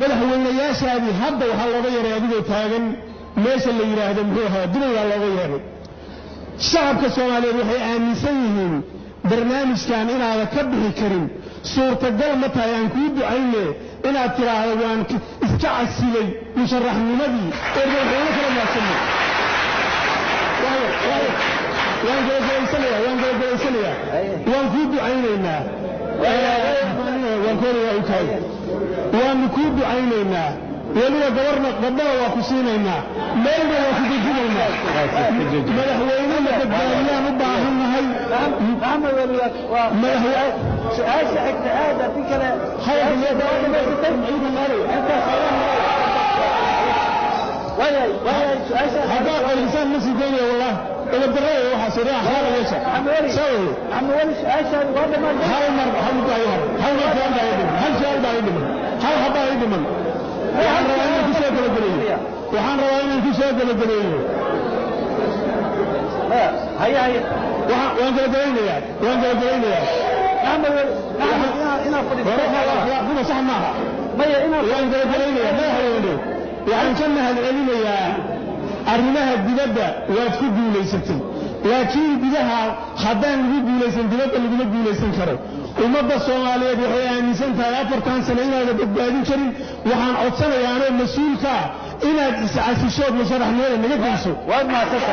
madaxweynayaashaadii hadda waxaa looga yaray adigoo taagan meesha la yidhaahdo muxuu ahaa dunaydaa looga yaray shacabka soomaaliyeed waxay aaminsan yihiin barnaamijkan inaada ka bixi karin suurtagal ma tahay aan kuu ducayne inaad tiraahdo waan iska casilay musharaxnimadii ee madaxweyne kala maadsanay waan gabagabaysanayaa waan kuu ducaynaynaa waanu kuu ducaynaynaa weliba gabdhaha waa ku siinaynaa meelna waa ku dejinaynaa madaxweyne la badbaadiyaan u baahannahay su-aasha xigta aada fi kale haddaa qaylisaan ma sii daynaya wallah iladarrada waxaa sariica xaala yeesha hal mar hal su'aal baa ii dhiman hal habbaa ii dhiman waxaan rabaa inaan ku soo gabageleeyo waan gabagabaynayaa sax maaha waan gabagabaynayaa madaxweyne waxaan ka mahadcelinayaa arrimaha dibadda waad ku guulaysatay laakiin gudaha haddaan lagu guulaysan dibadda laguma guulaysan karo ummadda soomaaliyeed waxay aaminsan tahay 4 sano inaada badbaadin karin waxaan codsanayaa anoo mas-uulka inaad iscasishood musharaxnimada naga geyso waad maasanta